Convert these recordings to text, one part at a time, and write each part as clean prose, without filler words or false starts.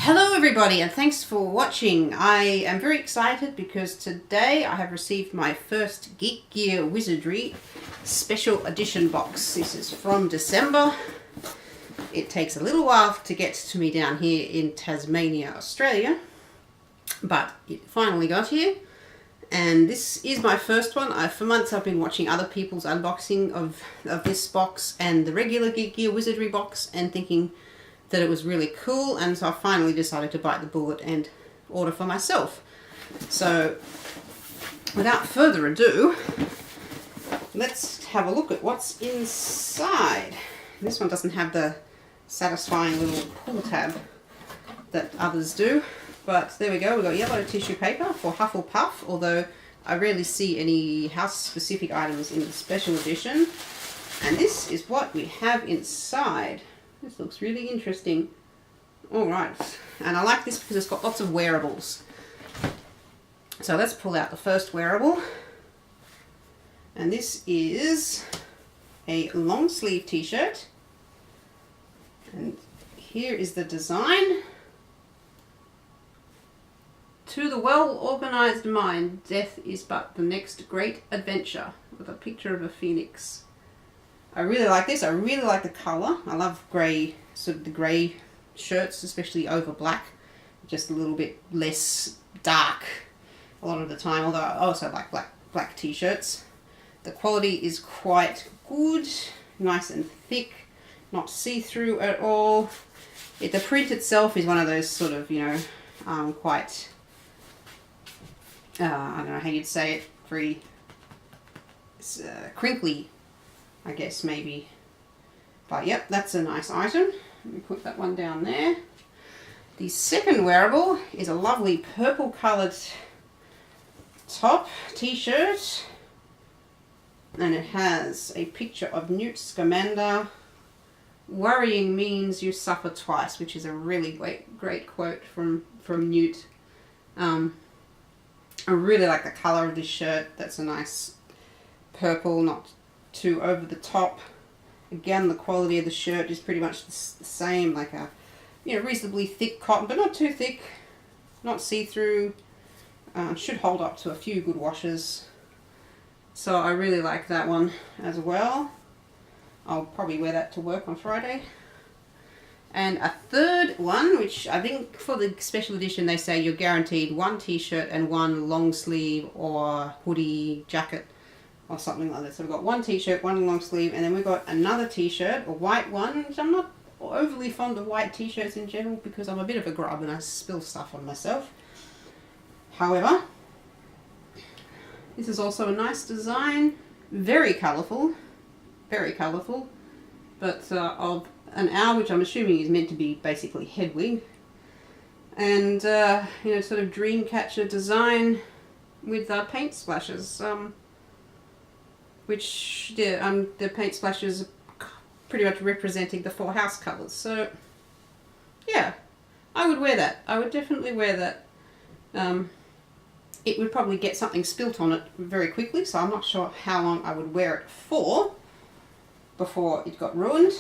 Hello everybody and thanks for watching. I am very excited because today I have received my first Geek Gear Wizardry special edition box. This is from December. It takes a little while to get to me down here in Tasmania, Australia, but it finally got here. And this is my first one. For months I've been watching other people's unboxing of this box and the regular Geek Gear Wizardry box and thinking that it was really cool, and so I finally decided to bite the bullet and order for myself. So without further ado, let's have a look at what's inside. This one doesn't have the satisfying little pull tab that others do, but there we go. We've got yellow tissue paper for Hufflepuff, although I rarely see any house-specific items in the special edition. And this is what we have inside. This looks really interesting. Alright, and I like this because it's got lots of wearables. So let's pull out the first wearable. And this is a long sleeve t-shirt. And here is the design. To the well-organized mind, death is but the next great adventure, with a picture of a phoenix. I really like this. I really like the colour. I love grey, sort of the grey shirts, especially over black. Just a little bit less dark a lot of the time, although I also like black t-shirts. The quality is quite good, nice and thick, not see-through at all. The print itself is one of those sort of, you know, quite, I don't know how you'd say it, very crinkly, I guess, maybe. But yep, that's a nice item. Let me put that one down there. The second wearable is a lovely purple coloured top t-shirt. And it has a picture of Newt Scamander. Worrying means you suffer twice, which is a really great quote from Newt. I really like the colour of this shirt. That's a nice purple, not too over the top. Again, the quality of the shirt is pretty much the same, like a, you know, reasonably thick cotton, but not too thick, not see-through. Should hold up to a few good washes. So I really like that one as well. I'll probably wear that to work on Friday. And a third one, which I think for the special edition they say you're guaranteed one t-shirt and one long sleeve or hoodie jacket or something like that. So we've got one t-shirt, one long sleeve, and then we've got another t-shirt, a white one, which I'm not overly fond of white t-shirts in general because I'm a bit of a grub and I spill stuff on myself. However, this is also a nice design, very colourful, but of an owl, which I'm assuming is meant to be basically Hedwig, and you know, sort of dream catcher design with paint splashes. Which the paint splashes are pretty much representing the 4 house colours. So yeah, I would wear that. I would definitely wear that. It would probably get something spilt on it very quickly, so I'm not sure how long I would wear it for before it got ruined,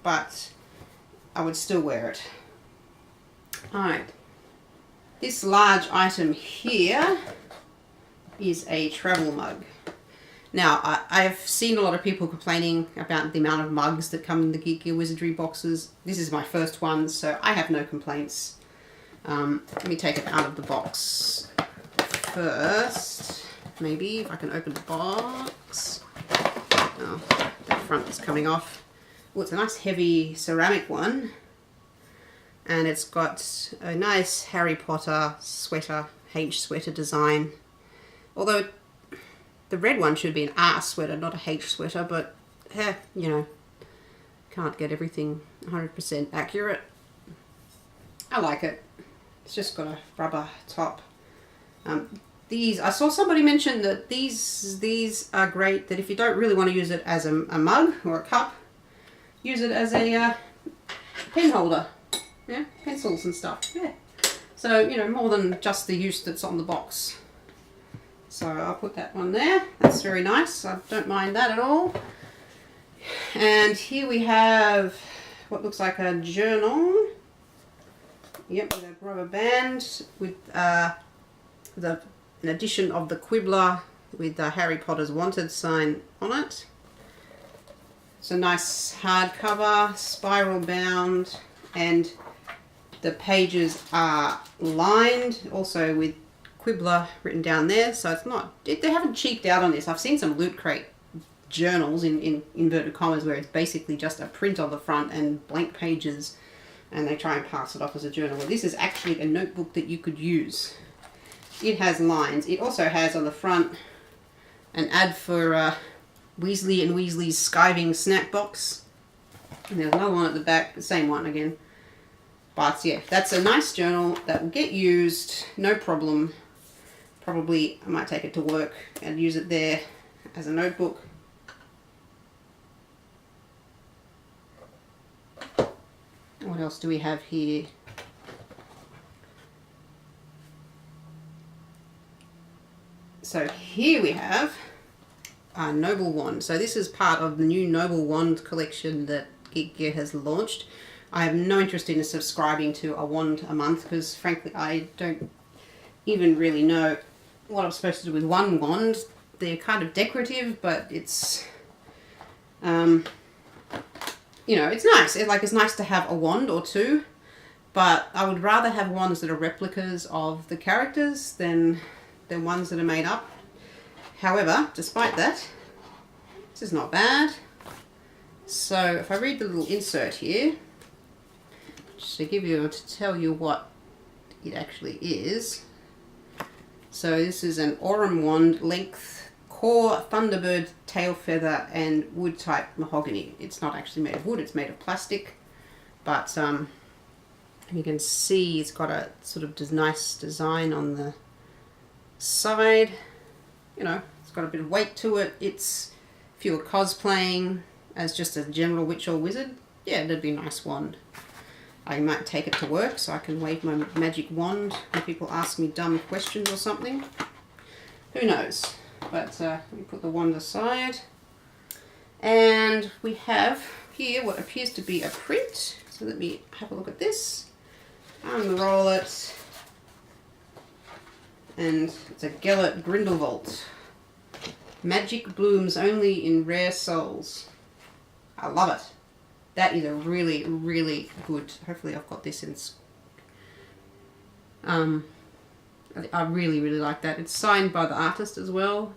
but I would still wear it. Alright, this large item here is a travel mug. Now, I've seen a lot of people complaining about the amount of mugs that come in the Geek Gear Wizardry boxes. This is my first one, so I have no complaints. Let me take it out of the box first. Maybe, if I can open the box. Oh, that front is coming off. Oh, it's a nice heavy ceramic one. And it's got a nice Harry Potter sweater, H sweater design. Although the red one should be an R sweater, not a H sweater, but, you know, can't get everything 100% accurate. I like it. It's just got a rubber top. I saw somebody mention that these are great, that if you don't really want to use it as a mug or a cup, use it as a pen holder. Yeah, pencils and stuff. Yeah. So, you know, more than just the use that's on the box. So I'll put that one there. That's very nice. I don't mind that at all. And here we have what looks like a journal. Yep, with a rubber band with an edition of the Quibbler with Harry Potter's Wanted sign on it. It's a nice hardcover, spiral bound, and the pages are lined also with Quibbler written down there, so it's not, they haven't cheaped out on this. I've seen some Loot Crate journals in inverted commas where it's basically just a print on the front and blank pages, and they try and pass it off as a journal. Well, this is actually a notebook that you could use. It has lines. It also has on the front an ad for Weasley and Weasley's Skiving snack box. And there's another one at the back, the same one again. But yeah, that's a nice journal that will get used, no problem. Probably I might take it to work and use it there as a notebook. What else do we have here? So here we have our Noble Wand. So this is part of the new Noble Wand collection that Geek Gear has launched. I have no interest in subscribing to a wand a month because frankly I don't even really know what I'm supposed to do with one wand. They're kind of decorative, but it's you know, it's nice. It's nice to have a wand or two, but I would rather have wands that are replicas of the characters than ones that are made up. However, despite that, this is not bad. So if I read the little insert here, just to tell you what it actually is. So this is an Aurum wand, length, core, Thunderbird, tail feather, and wood type mahogany. It's not actually made of wood, it's made of plastic. But you can see it's got a sort of nice design on the side. You know, it's got a bit of weight to it. It's, if you were cosplaying as just a general witch or wizard, yeah, that'd be a nice wand. I might take it to work so I can wave my magic wand when people ask me dumb questions or something. Who knows? But let me put the wand aside. And we have here what appears to be a print. So let me have a look at this. Unroll it. And it's a Gellert Grindelwald. Magic blooms only in rare souls. I love it. That is a really, really good. Hopefully I've got this in. I really, really like that. It's signed by the artist as well.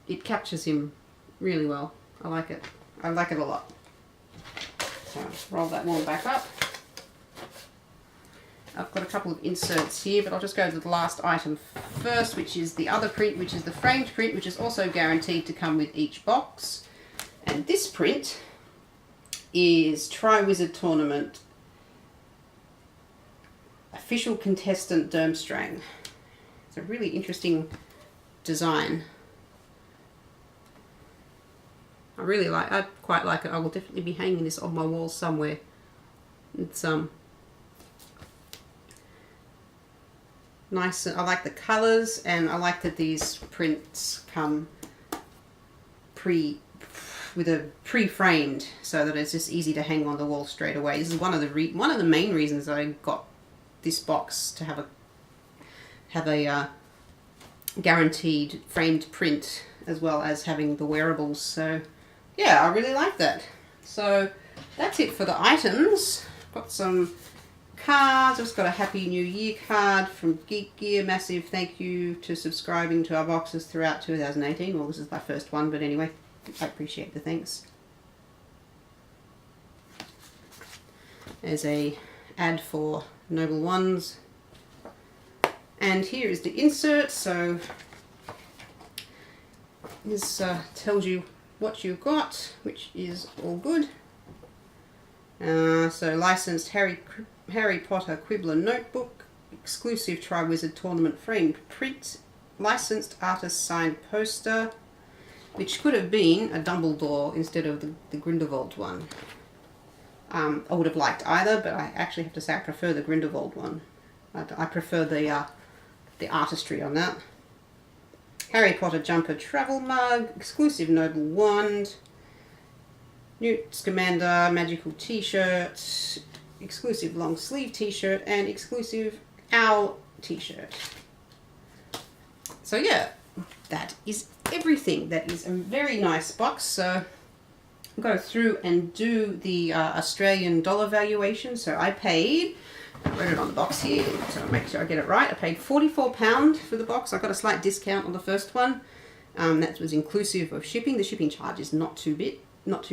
It captures him really well. I like it. I like it a lot. So roll that one back up. I've got a couple of inserts here, but I'll just go to the last item first, which is the other print, which is the framed print, which is also guaranteed to come with each box. And this print is Tri-Wizard Tournament Official Contestant Durmstrang. It's a really interesting design. I quite like it. I will definitely be hanging this on my wall somewhere. It's nice. I like the colours, and I like that these prints come with a pre-framed, so that it's just easy to hang on the wall straight away. This is one of the main reasons I got this box, to have a guaranteed framed print as well as having the wearables. So yeah, I really like that. So that's it for the items. Got some cards. I've just got a Happy New Year card from Geek Gear. Massive thank you to subscribing to our boxes throughout 2018. Well, this is my first one, but anyway, I appreciate the thanks. There's a ad for Noble Wands. And here is the insert. So this tells you what you got, which is all good. So licensed Harry Potter Quibbler notebook, exclusive Tri-Wizard Tournament framed print, licensed artist signed poster, which could have been a Dumbledore instead of the Grindelwald one. I would have liked either, but I actually have to say I prefer the Grindelwald one. I prefer the artistry on that. Harry Potter jumper travel mug, exclusive Noble Wand, Newt Scamander magical t-shirt, exclusive long sleeve t-shirt and exclusive owl t-shirt. So yeah, that is everything. That is a very nice box. So I'll go through and do the Australian dollar valuation. So I paid, I wrote it on the box here, so I'll make sure I get it right. I paid £44 for the box. I got a slight discount on the first one. That was inclusive of shipping. The shipping charge is not too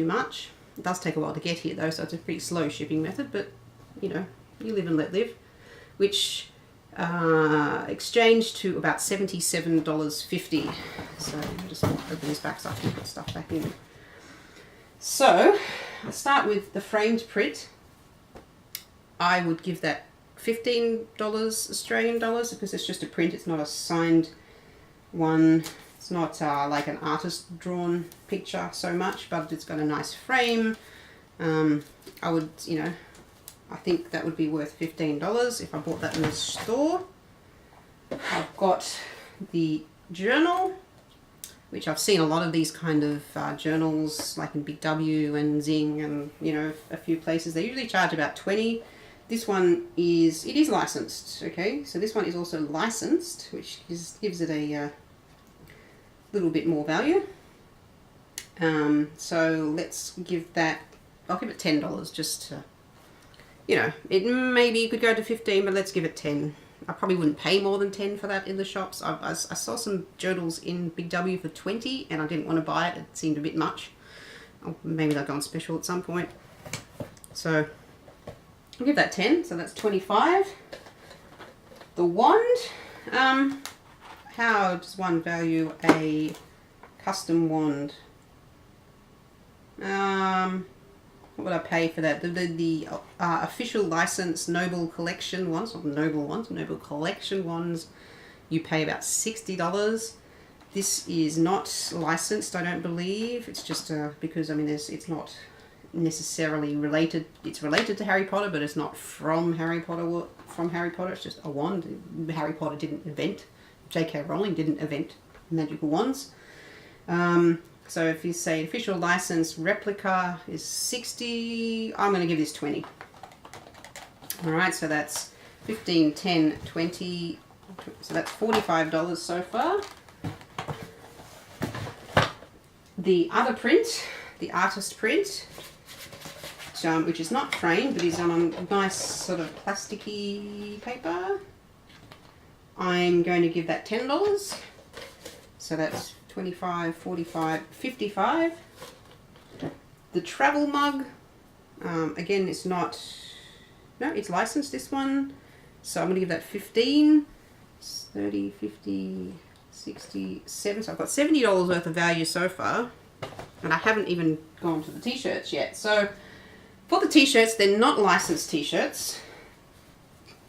much. It does take a while to get here though, so it's a pretty slow shipping method, but you know, you live and let live. Which exchanged to about $77.50. So I'll just open this back so I can put stuff back in. So I'll start with the framed print. I would give that $15 Australian dollars because it's just a print, it's not a signed one. It's not like an artist drawn picture so much, but it's got a nice frame. I would, you know, I think that would be worth $15 if I bought that in the store. I've got the journal, which I've seen a lot of these kind of journals like in Big W and Zing and, you know, a few places. They usually charge about $20. This one is, it is licensed, okay? So this one is also licensed, which gives it a little bit more value. So let's give that, I'll give it $10 just to, you know, it maybe could go to 15, but let's give it 10. I probably wouldn't pay more than 10 for that in the shops. I saw some journals in Big W for 20 and I didn't want to buy it. It seemed a bit much. Oh, maybe they'll go on special at some point. So I'll give that 10, so that's 25. The wand, how does one value a custom wand? What would I pay for that? The official license Noble Collection ones, not Noble ones, Noble Collection ones, you pay about $60. This is not licensed, I don't believe. It's just because, I mean, it's not necessarily related. It's related to Harry Potter, but it's not from Harry Potter. It's just a wand. Harry Potter didn't invent, J.K. Rowling didn't invent magical wands. So if you say official license replica is 60, I'm going to give this 20. Alright, so that's 15, 10, 20, so that's $45 so far. The other print, the artist print, which is not framed but is on a nice sort of plasticky paper, I'm going to give that $10. So that's 25, 45, 55. The travel mug, again, it's not, no, it's licensed, this one. So I'm going to give that 15, 30, 50, 60, 70. So I've got $70 worth of value so far. And I haven't even gone to the t-shirts yet. So for the t-shirts, they're not licensed t-shirts.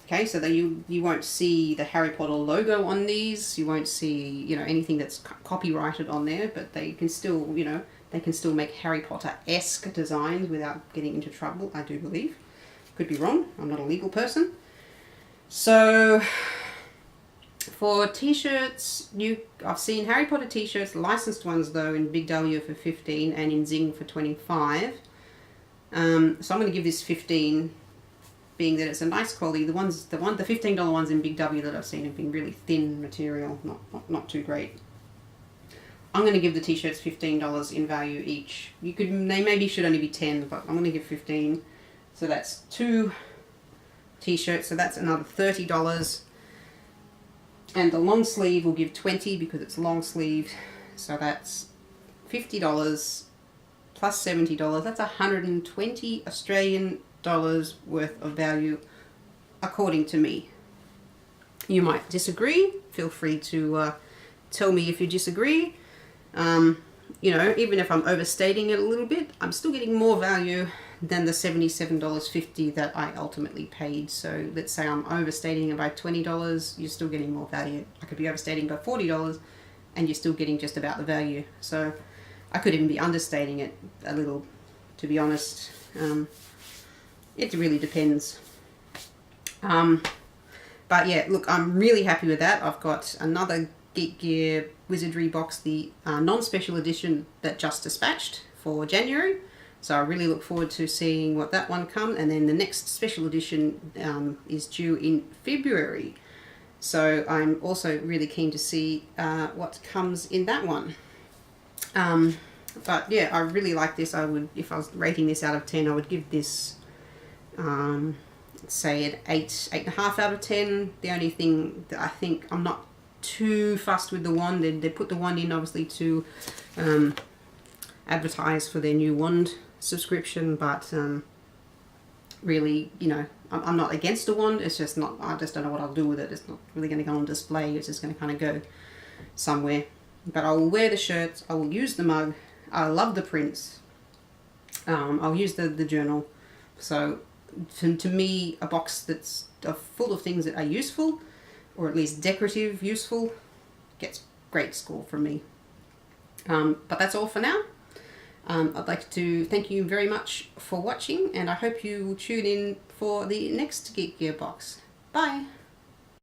Okay, so that you won't see the Harry Potter logo on these. You won't see, you know, anything that's copyrighted on there, but they can still, you know, they can still make Harry Potter-esque designs without getting into trouble, I do believe. Could be wrong. I'm not a legal person. So for t-shirts, I've seen Harry Potter t-shirts, licensed ones though, in Big W for 15 and in Zing for 25. So I'm going to give this 15. Being that it's a nice quality. The $15 ones in Big W that I've seen have been really thin material, not too great. I'm going to give the t-shirts $15 in value each. They maybe should only be 10, but I'm going to give 15. So that's 2 t-shirts, so that's another $30. And the long sleeve will give 20 because it's long sleeve. So that's $50 plus $70. That's 120 Australian dollars worth of value, according to me. You might disagree. Feel free to tell me if you disagree. You know, even if I'm overstating it a little bit, I'm still getting more value than the $77.50 that I ultimately paid. So let's say I'm overstating it by $20, you're still getting more value. I could be overstating by $40 and you're still getting just about the value. So I could even be understating it a little, to be honest. It really depends. But yeah, look, I'm really happy with that. I've got another Geek Gear Wizardry box, the non-special edition that just dispatched for January. So I really look forward to seeing what that one comes. And then the next special edition is due in February. So I'm also really keen to see what comes in that one. But yeah, I really like this. I would, if I was rating this out of 10, I would give this, say an 8.5 out of 10. The only thing that I think I'm not too fussed with the wand. They put the wand in obviously to advertise for their new wand subscription, but really, you know, I'm not against the wand. It's just not, I just don't know what I'll do with it. It's not really going to go on display. It's just going to kind of go somewhere. But I will wear the shirts. I will use the mug. I love the prints. I'll use the journal. So to me, a box that's full of things that are useful, or at least decorative, useful, gets great score from me. But that's all for now. I'd like to thank you very much for watching, and I hope you will tune in for the next Geek Gear box. Bye!